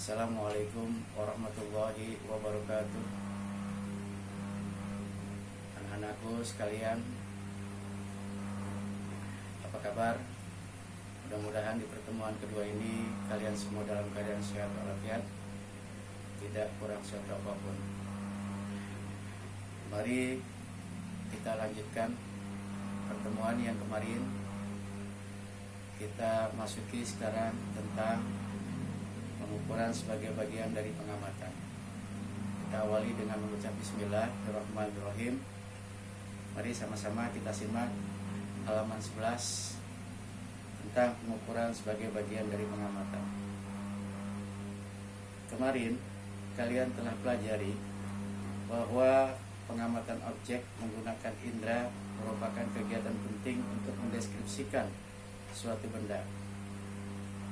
Assalamualaikum warahmatullahi wabarakatuh. Anak-anakku sekalian, apa kabar? Mudah-mudahan di pertemuan kedua ini kalian semua dalam keadaan sehat walafiat, tidak kurang suatu apapun. Mari kita lanjutkan pertemuan yang kemarin. Kita masuki sekarang tentang pengukuran sebagai bagian dari pengamatan. Kita awali dengan mengucap Bismillahirrahmanirrahim. Mari sama-sama kita simak halaman 11 tentang pengukuran sebagai bagian dari pengamatan. Kemarin kalian telah pelajari bahwa pengamatan objek menggunakan indera merupakan kegiatan penting untuk mendeskripsikan suatu benda.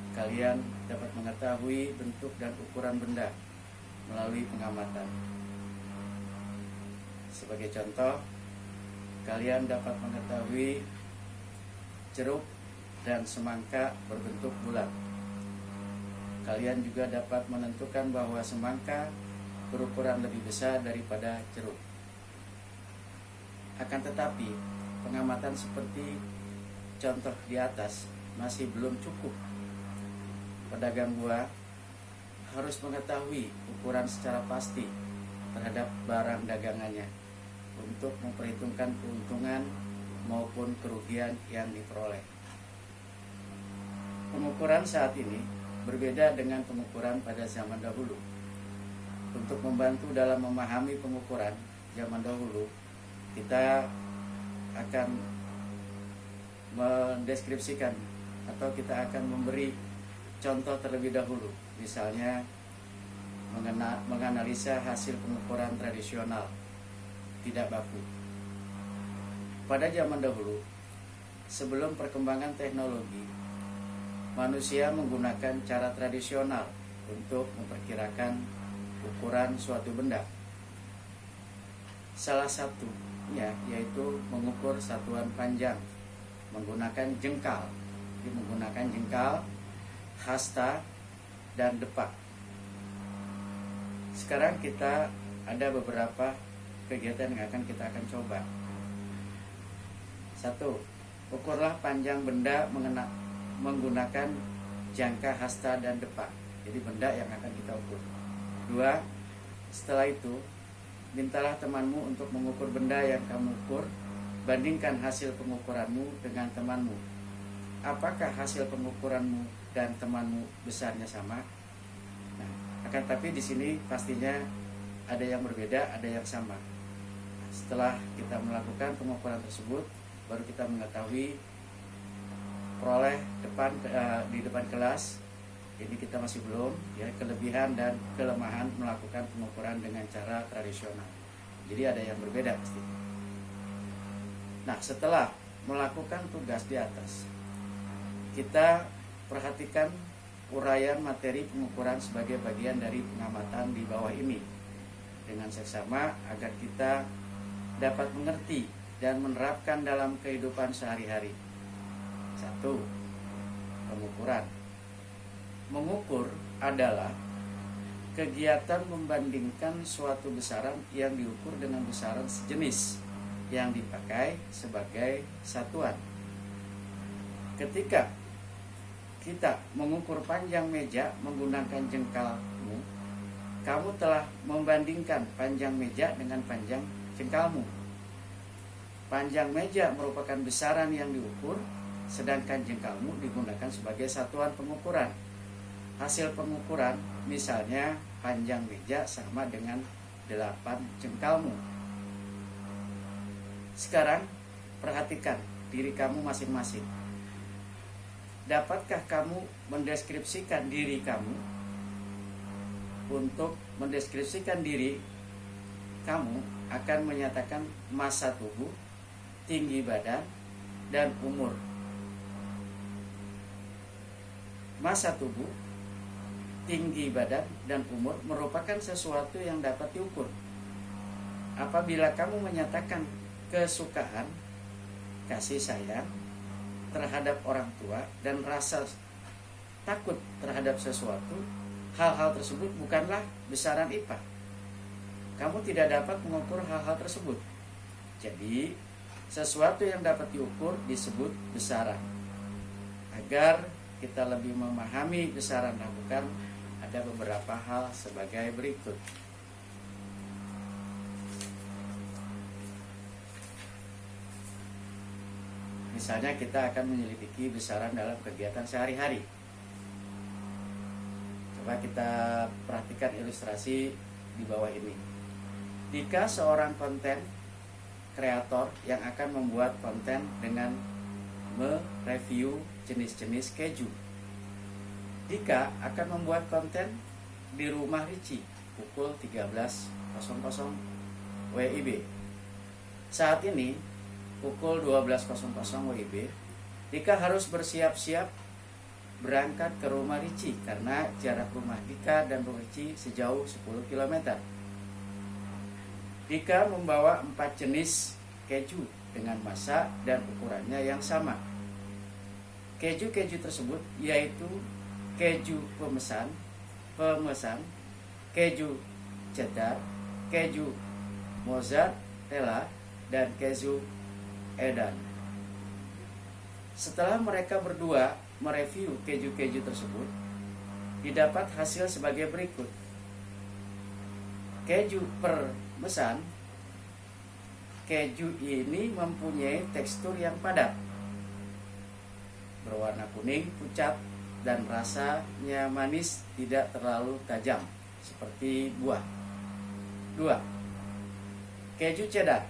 Kalian dapat mengetahui bentuk dan ukuran benda melalui pengamatan. Sebagai contoh, kalian dapat mengetahui ceruk dan semangka berbentuk bulat. Kalian juga dapat menentukan bahwa semangka berukuran lebih besar daripada ceruk. Akan tetapi, pengamatan seperti contoh di atas masih belum cukup. Pedagang buah harus mengetahui ukuran secara pasti terhadap barang dagangannya untuk memperhitungkan keuntungan maupun kerugian yang diperoleh. Pengukuran saat ini berbeda dengan pengukuran pada zaman dahulu. Untuk membantu dalam memahami pengukuran zaman dahulu, kita akan mendeskripsikan atau kita akan memberi contoh terlebih dahulu, misalnya menganalisa hasil pengukuran tradisional tidak baku. Pada zaman dahulu, sebelum perkembangan teknologi, manusia menggunakan cara tradisional untuk memperkirakan ukuran suatu benda. Salah satunya yaitu mengukur satuan panjang menggunakan jengkal. Jadi menggunakan jengkal, hasta, dan depak. Sekarang kita ada beberapa kegiatan yang kita akan coba. 1. Ukurlah panjang benda menggunakan jangka, hasta, dan depak. Jadi benda yang akan kita ukur. 2. Setelah itu, mintalah temanmu untuk mengukur benda yang kamu ukur. Bandingkan hasil pengukuranmu dengan temanmu. Apakah hasil pengukuranmu dan temanmu besarnya sama? Nah, akan tapi di sini pastinya ada yang berbeda, ada yang sama. Setelah kita melakukan pengukuran tersebut, baru kita mengetahui peroleh di depan kelas. Ini kita masih belum ya, kelebihan dan kelemahan melakukan pengukuran dengan cara tradisional. Jadi ada yang berbeda pasti. Nah, setelah melakukan tugas di atas, kita perhatikan uraian materi pengukuran sebagai bagian dari pengamatan di bawah ini dengan seksama agar kita dapat mengerti dan menerapkan dalam kehidupan sehari-hari. 1. Pengukuran. Mengukur adalah kegiatan membandingkan suatu besaran yang diukur dengan besaran sejenis yang dipakai sebagai satuan. Ketika kita mengukur panjang meja menggunakan jengkalmu, kamu telah membandingkan panjang meja dengan panjang jengkalmu. Panjang meja merupakan besaran yang diukur, sedangkan jengkalmu digunakan sebagai satuan pengukuran. Hasil pengukuran misalnya panjang meja sama dengan 8 jengkalmu. Sekarang perhatikan diri kamu masing-masing. Dapatkah kamu mendeskripsikan diri kamu? Untuk mendeskripsikan diri kamu akan menyatakan massa tubuh, tinggi badan, dan umur. Massa tubuh, tinggi badan, dan umur merupakan sesuatu yang dapat diukur. Apabila kamu menyatakan kesukaan, kasih sayang terhadap orang tua, dan rasa takut terhadap sesuatu, hal-hal tersebut bukanlah besaran IPA. Kamu tidak dapat mengukur hal-hal tersebut. Jadi, sesuatu yang dapat diukur disebut besaran. Agar kita lebih memahami besaran lakukan, ada beberapa hal sebagai berikut. Misalnya kita akan menyelidiki besaran dalam kegiatan sehari-hari. Coba kita perhatikan ilustrasi di bawah ini. Jika seorang konten kreator yang akan membuat konten dengan mereview jenis-jenis keju, Dika akan membuat konten di rumah Ricci pukul 13.00 WIB. Saat ini pukul 12.00 WIB, Dika harus bersiap-siap berangkat ke rumah Ricci karena jarak rumah Dika dan rumah Ricci sejauh 10 km. Dika membawa 4 jenis keju dengan massa dan ukurannya yang sama. Keju-keju tersebut yaitu keju pemesan, keju cheddar, keju mozzarella, dan keju Edam. Setelah mereka berdua mereview keju-keju tersebut, didapat hasil sebagai berikut. Keju pemesan, keju ini mempunyai tekstur yang padat, berwarna kuning pucat, dan rasanya manis, tidak terlalu tajam seperti buah. 2. Keju cheddar.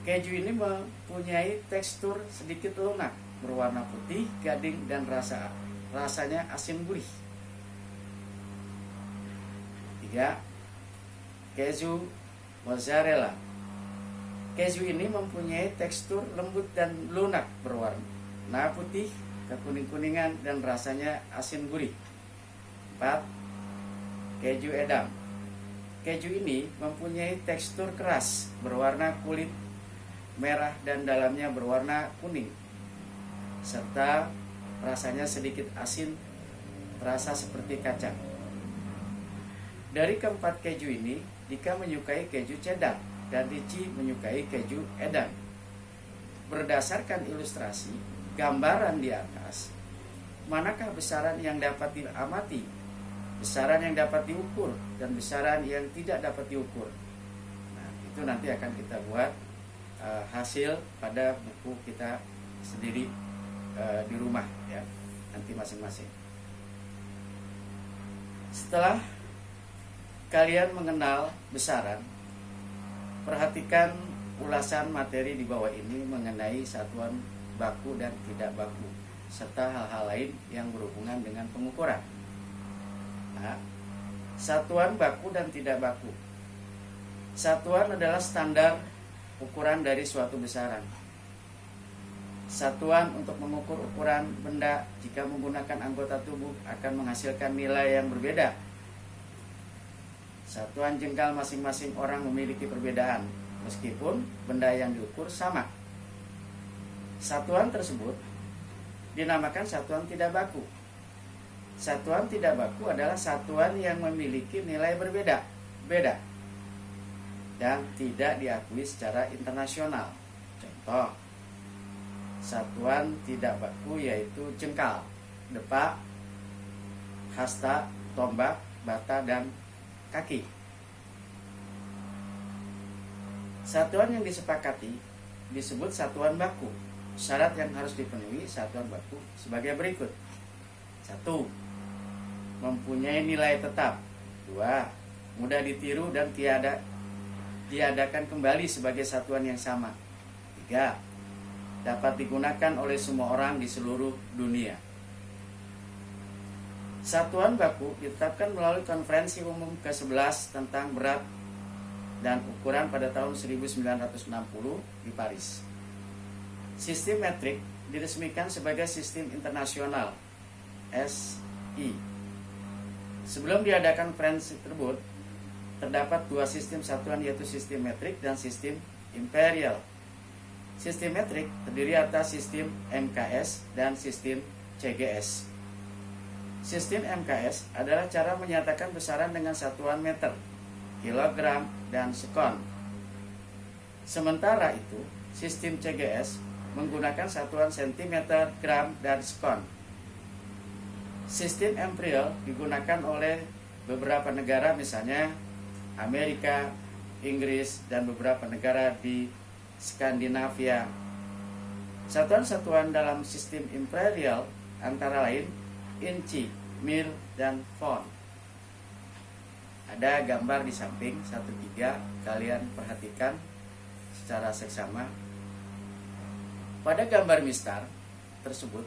Keju ini mempunyai tekstur sedikit lunak, berwarna putih, gading, dan rasanya asin gurih. 3. Keju mozzarella. Keju ini mempunyai tekstur lembut dan lunak, berwarna putih, kekuning-kuningan, dan rasanya asin gurih. 4. Keju Edam. Keju ini mempunyai tekstur keras, berwarna kulit merah dan dalamnya berwarna kuning, serta rasanya sedikit asin, terasa seperti kacang. Dari keempat keju ini, Dika menyukai keju cheddar dan Ricci menyukai keju Edam. Berdasarkan ilustrasi gambaran di atas, manakah besaran yang dapat diamati, besaran yang dapat diukur, dan besaran yang tidak dapat diukur? Nah, itu nanti akan kita buat hasil pada buku kita sendiri di rumah ya, nanti masing-masing. Setelah kalian mengenal besaran, perhatikan ulasan materi di bawah ini mengenai satuan baku dan tidak baku, serta hal-hal lain yang berhubungan dengan pengukuran. Nah, satuan baku dan tidak baku. Satuan adalah standar ukuran dari suatu besaran. Satuan untuk mengukur ukuran benda jika menggunakan anggota tubuh akan menghasilkan nilai yang berbeda. Satuan jengkal masing-masing orang memiliki perbedaan, meskipun benda yang diukur sama. Satuan tersebut dinamakan satuan tidak baku. Satuan tidak baku adalah satuan yang memiliki nilai berbeda dan tidak diakui secara internasional. Contoh, satuan tidak baku yaitu jengkal, depak, hasta, tombak, bata, dan kaki. Satuan yang disepakati disebut satuan baku. Syarat yang harus dipenuhi satuan baku sebagai berikut. 1. Mempunyai nilai tetap. 2. Mudah ditiru dan diadakan kembali sebagai satuan yang sama. 3. Dapat digunakan oleh semua orang di seluruh dunia. Satuan baku ditetapkan melalui Konferensi Umum ke-11 tentang berat dan ukuran pada tahun 1960 di Paris. Sistem metrik diresmikan sebagai sistem internasional SI. Sebelum diadakan konferensi tersebut, terdapat 2 sistem satuan, yaitu sistem metrik dan sistem imperial. Sistem metrik terdiri atas sistem MKS dan sistem CGS. Sistem MKS adalah cara menyatakan besaran dengan satuan meter, kilogram, dan sekon. Sementara itu, sistem CGS menggunakan satuan sentimeter, gram, dan sekon. Sistem imperial digunakan oleh beberapa negara, misalnya Amerika, Inggris, dan beberapa negara di Skandinavia. Satuan-satuan dalam sistem imperial antara lain inci, mil, dan font. Ada gambar di samping 13, kalian perhatikan secara seksama. Pada gambar mistar tersebut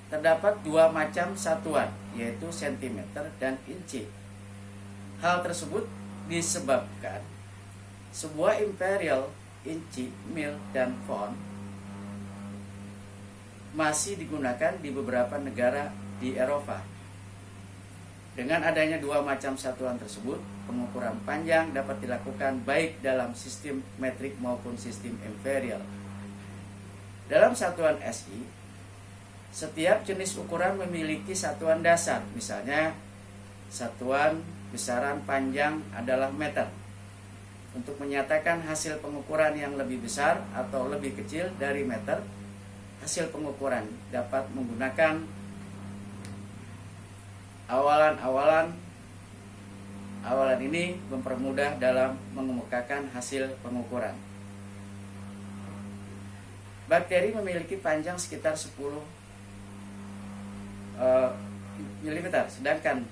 terdapat dua macam satuan, yaitu sentimeter dan inci. Hal tersebut disebabkan sebuah imperial inci, mil, dan font masih digunakan di beberapa negara di Eropa. Dengan adanya dua macam satuan tersebut, pengukuran panjang dapat dilakukan baik dalam sistem metrik maupun sistem imperial. Dalam satuan SI, setiap jenis ukuran memiliki satuan dasar. Misalnya, satuan besaran panjang adalah meter. Untuk menyatakan hasil pengukuran yang lebih besar atau lebih kecil dari meter, hasil pengukuran dapat menggunakan awalan ini mempermudah dalam mengemukakan hasil pengukuran. Bakteri memiliki panjang sekitar 10 mm, sedangkan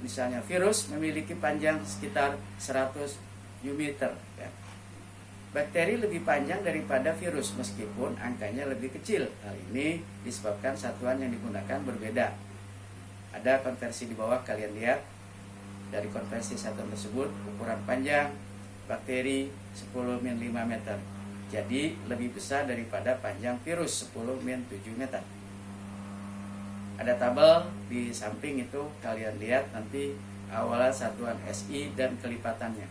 misalnya virus memiliki panjang sekitar 100 mm. Bakteri lebih panjang daripada virus meskipun angkanya lebih kecil. Hal ini disebabkan satuan yang digunakan berbeda. Ada konversi di bawah, kalian lihat. Dari konversi satuan tersebut, ukuran panjang bakteri 10 min 5 meter. Jadi lebih besar daripada panjang virus 10 min 7 meter. Ada tabel di samping itu, kalian lihat nanti awalan satuan SI dan kelipatannya.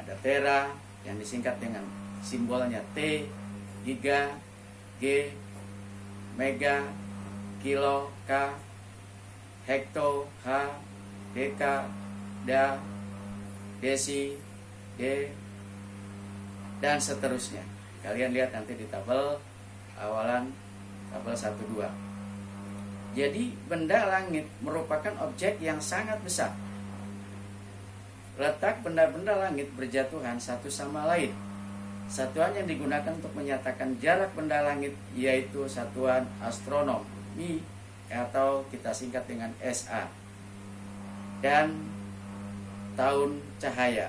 Ada tera yang disingkat dengan simbolnya T, giga, G, mega, kilo, K, hekto, H, deka, da, desi, D, dan seterusnya. Kalian lihat nanti di tabel awalan tabel 1-2. Jadi benda langit merupakan objek yang sangat besar. Letak benda-benda langit berjatuhan satu sama lain. Satuan yang digunakan untuk menyatakan jarak benda langit yaitu satuan astronomi atau kita singkat dengan SA, dan tahun cahaya.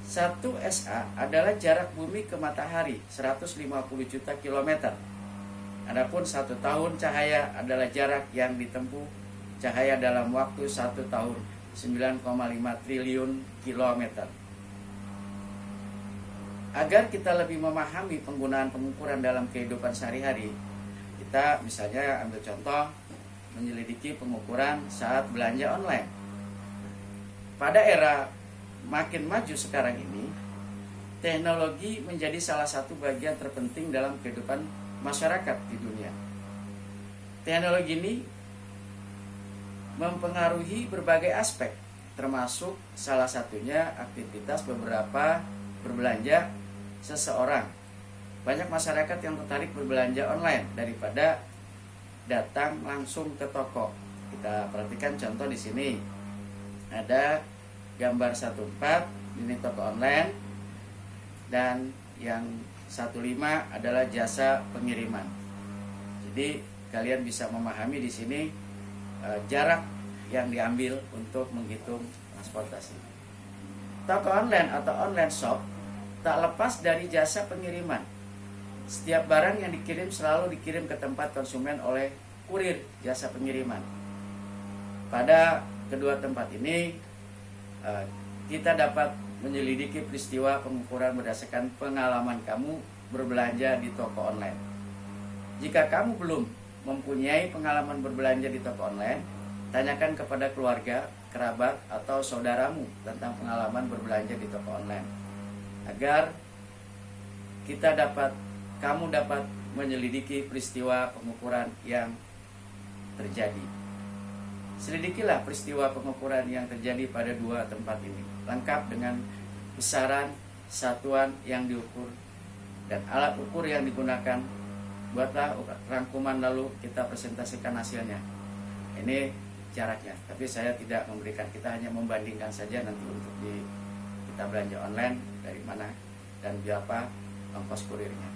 1 SA adalah jarak bumi ke matahari 150 juta kilometer. Adapun 1 tahun cahaya adalah jarak yang ditempuh cahaya dalam waktu 1 tahun 9,5 triliun kilometer. Agar kita lebih memahami penggunaan pengukuran dalam kehidupan sehari-hari, kita misalnya ambil contoh menyelidiki pengukuran saat belanja online. Pada era makin maju sekarang ini, teknologi menjadi salah satu bagian terpenting dalam kehidupan masyarakat di dunia. Teknologi ini mempengaruhi berbagai aspek, termasuk salah satunya aktivitas beberapa berbelanja seseorang. Banyak masyarakat yang tertarik berbelanja online daripada datang langsung ke toko. Kita perhatikan contoh di sini. Ada gambar 14, ini toko online, dan yang 15 adalah jasa pengiriman. Jadi kalian bisa memahami di sini jarak yang diambil untuk menghitung transportasi. Toko online atau online shop tak lepas dari jasa pengiriman. Setiap barang yang dikirim selalu dikirim ke tempat konsumen oleh kurir jasa pengiriman. Pada kedua tempat ini kita dapat menyelidiki peristiwa pengukuran berdasarkan pengalaman kamu berbelanja di toko online. Jika kamu belum mempunyai pengalaman berbelanja di toko online, tanyakan kepada keluarga, kerabat, atau saudaramu tentang pengalaman berbelanja di toko online, agar kamu dapat menyelidiki peristiwa pengukuran yang terjadi. Selidikilah peristiwa pengukuran yang terjadi pada dua tempat ini, lengkap dengan besaran satuan yang diukur dan alat ukur yang digunakan. Buatlah rangkuman lalu kita presentasikan hasilnya. Ini jaraknya, tapi saya tidak memberikan, kita hanya membandingkan saja nanti untuk kita belanja online dari mana dan berapa ongkos kurirnya.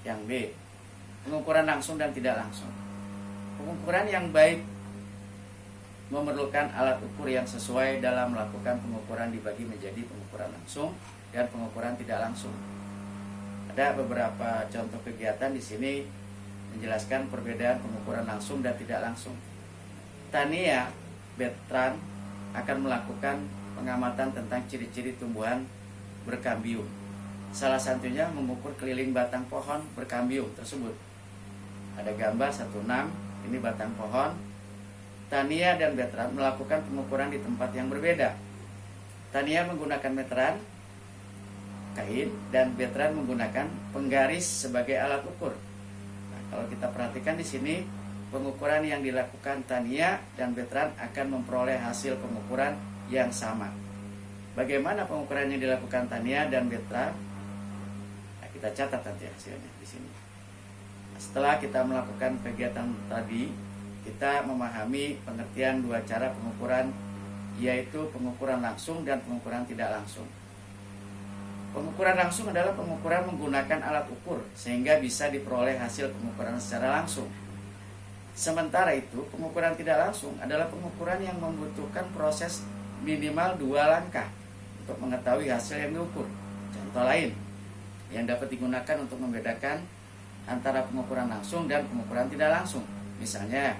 Yang B, pengukuran langsung dan tidak langsung. Pengukuran yang baik memerlukan alat ukur yang sesuai dalam melakukan pengukuran dibagi menjadi pengukuran langsung dan pengukuran tidak langsung. Ada beberapa contoh kegiatan di sini menjelaskan perbedaan pengukuran langsung dan tidak langsung. Tania Bertrand akan melakukan pengamatan tentang ciri-ciri tumbuhan berkambium. Salah satunya mengukur keliling batang pohon berkambium tersebut. Ada gambar 16, ini batang pohon. Tania dan Bertrand melakukan pengukuran di tempat yang berbeda. Tania menggunakan meteran kain dan Bertrand menggunakan penggaris sebagai alat ukur. Nah, kalau kita perhatikan di sini, pengukuran yang dilakukan Tania dan Bertrand akan memperoleh hasil pengukuran yang sama. Bagaimana pengukuran yang dilakukan Tania dan Bertrand? Nah, kita catat nanti hasilnya di sini. Setelah kita melakukan kegiatan tadi, kita memahami pengertian dua cara pengukuran, yaitu pengukuran langsung dan pengukuran tidak langsung. Pengukuran langsung adalah pengukuran menggunakan alat ukur sehingga bisa diperoleh hasil pengukuran secara langsung. Sementara itu, pengukuran tidak langsung adalah pengukuran yang membutuhkan proses minimal 2 langkah untuk mengetahui hasil yang diukur. Contoh lain yang dapat digunakan untuk membedakan antara pengukuran langsung dan pengukuran tidak langsung. Misalnya,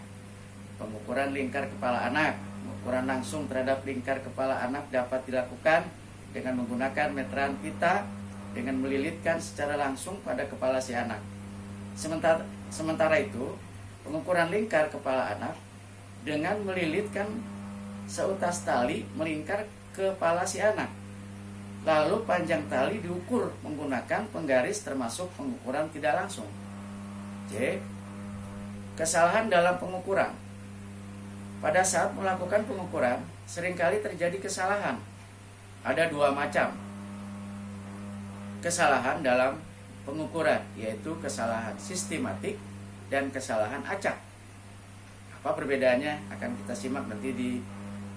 pengukuran lingkar kepala anak. Pengukuran langsung terhadap lingkar kepala anak dapat dilakukan dengan menggunakan meteran pita dengan melilitkan secara langsung pada kepala si anak. Sementara itu, pengukuran lingkar kepala anak dengan melilitkan seutas tali melingkar kepala si anak. Lalu panjang tali diukur menggunakan penggaris termasuk pengukuran tidak langsung. C. Kesalahan dalam pengukuran. Pada saat melakukan pengukuran, seringkali terjadi kesalahan. Ada 2 macam kesalahan dalam pengukuran, yaitu kesalahan sistematik dan kesalahan acak. Apa perbedaannya? Akan kita simak nanti di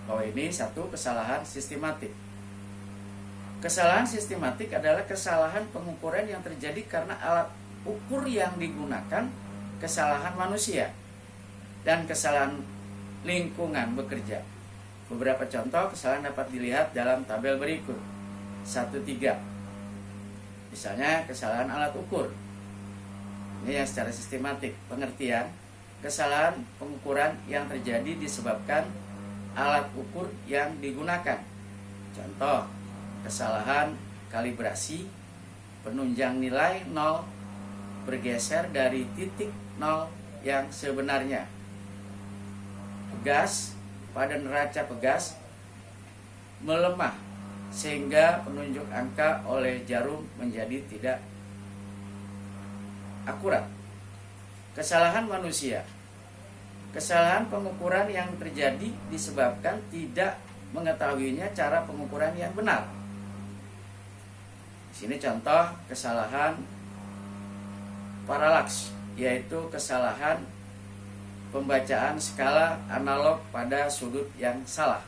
bawah ini. 1. Kesalahan sistematik. Kesalahan sistematik adalah kesalahan pengukuran yang terjadi karena alat ukur yang digunakan, kesalahan manusia, dan kesalahan lingkungan bekerja. Beberapa contoh kesalahan dapat dilihat dalam tabel berikut. 1-3. Misalnya kesalahan alat ukur. Ini yang secara sistematik. Pengertian, kesalahan pengukuran yang terjadi disebabkan alat ukur yang digunakan. Contoh, kesalahan kalibrasi, penunjang nilai 0 bergeser dari titik 0 yang sebenarnya. Pegas pada neraca pegas melemah sehingga penunjuk angka oleh jarum menjadi tidak akurat. Kesalahan manusia. Kesalahan pengukuran yang terjadi disebabkan tidak mengetahuinya cara pengukuran yang benar. Di sini contoh kesalahan paralaks, yaitu kesalahan pembacaan skala analog pada sudut yang salah.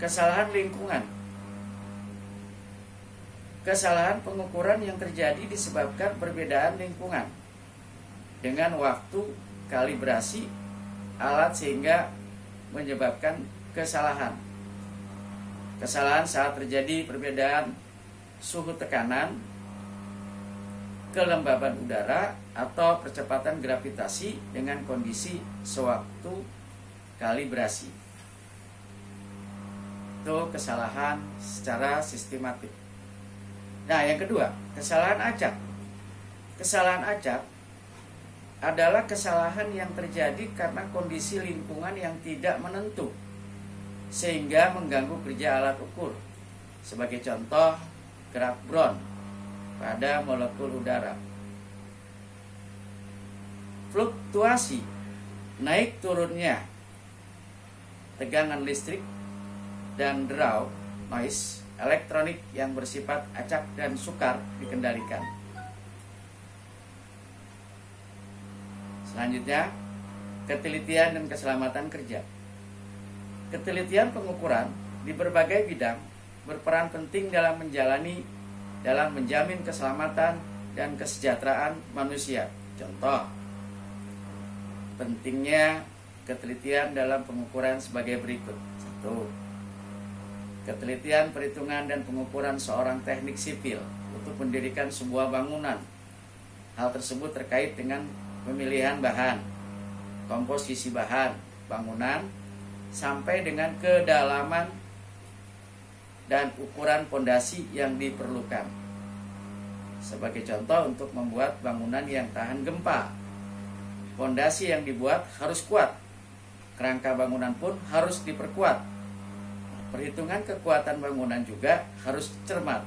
Kesalahan lingkungan. Kesalahan pengukuran yang terjadi disebabkan perbedaan lingkungan dengan waktu kalibrasi alat sehingga menyebabkan kesalahan. Kesalahan saat terjadi perbedaan suhu tekanan, kelembaban udara, atau percepatan gravitasi dengan kondisi sewaktu kalibrasi. Itu kesalahan secara sistematik. Nah, yang kedua, kesalahan acak. Kesalahan acak adalah kesalahan yang terjadi karena kondisi lingkungan yang tidak menentu sehingga mengganggu kerja alat ukur. Sebagai contoh, gerak Brown pada molekul udara. fluktuasi naik turunnya tegangan listrik dan draw noise elektronik yang bersifat acak dan sukar dikendalikan. Selanjutnya, ketelitian dan keselamatan kerja. Ketelitian pengukuran di berbagai bidang berperan penting dalam menjamin keselamatan dan kesejahteraan manusia. Contoh, pentingnya ketelitian dalam pengukuran sebagai berikut. 1. Ketelitian perhitungan dan pengukuran seorang teknik sipil untuk mendirikan sebuah bangunan. Hal tersebut terkait dengan pemilihan bahan, komposisi bahan bangunan, sampai dengan kedalaman dan ukuran pondasi yang diperlukan. Sebagai contoh, untuk membuat bangunan yang tahan gempa, pondasi yang dibuat harus kuat, kerangka bangunan pun harus diperkuat. Perhitungan kekuatan bangunan juga harus cermat.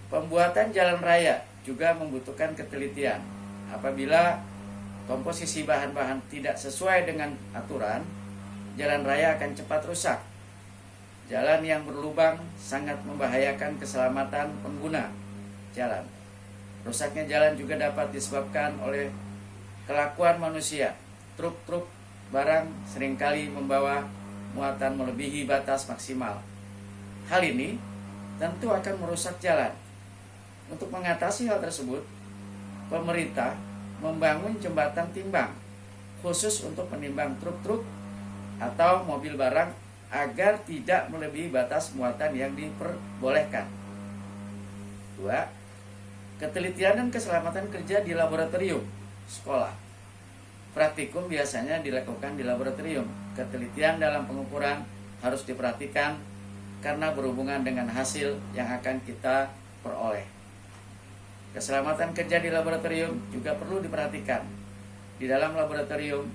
Pembuatan jalan raya juga membutuhkan ketelitian. Apabila komposisi bahan-bahan tidak sesuai dengan aturan, jalan raya akan cepat rusak. Jalan yang berlubang sangat membahayakan keselamatan pengguna jalan. Rusaknya jalan juga dapat disebabkan oleh kelakuan manusia. Truk-truk barang seringkali membawa muatan melebihi batas maksimal. Hal ini tentu akan merusak jalan. Untuk mengatasi hal tersebut, pemerintah membangun jembatan timbang khusus untuk menimbang truk-truk atau mobil barang agar tidak melebihi batas muatan yang diperbolehkan. 2. Ketelitian dan keselamatan kerja di laboratorium sekolah. Praktikum biasanya dilakukan di laboratorium. Ketelitian dalam pengukuran harus diperhatikan karena berhubungan dengan hasil yang akan kita peroleh. Keselamatan kerja di laboratorium juga perlu diperhatikan. Di dalam laboratorium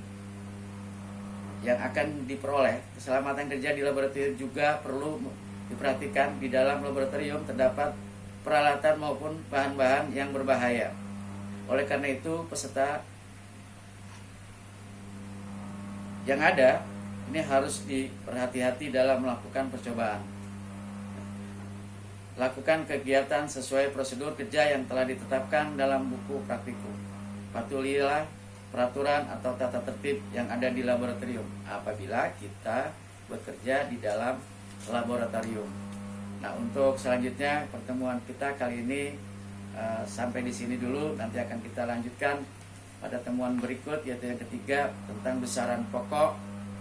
yang akan diperoleh, keselamatan kerja di laboratorium juga perlu diperhatikan. Di dalam laboratorium terdapat peralatan maupun bahan-bahan yang berbahaya. Oleh karena itu, peserta yang ada ini harus diperhati-hati dalam melakukan percobaan. Lakukan kegiatan sesuai prosedur kerja yang telah ditetapkan dalam buku praktikum. Patuhilah peraturan atau tata tertib yang ada di laboratorium apabila kita bekerja di dalam laboratorium. Nah, untuk selanjutnya pertemuan kita kali ini sampai di sini dulu. Nanti akan kita lanjutkan pada temuan berikut, yaitu yang ketiga tentang besaran pokok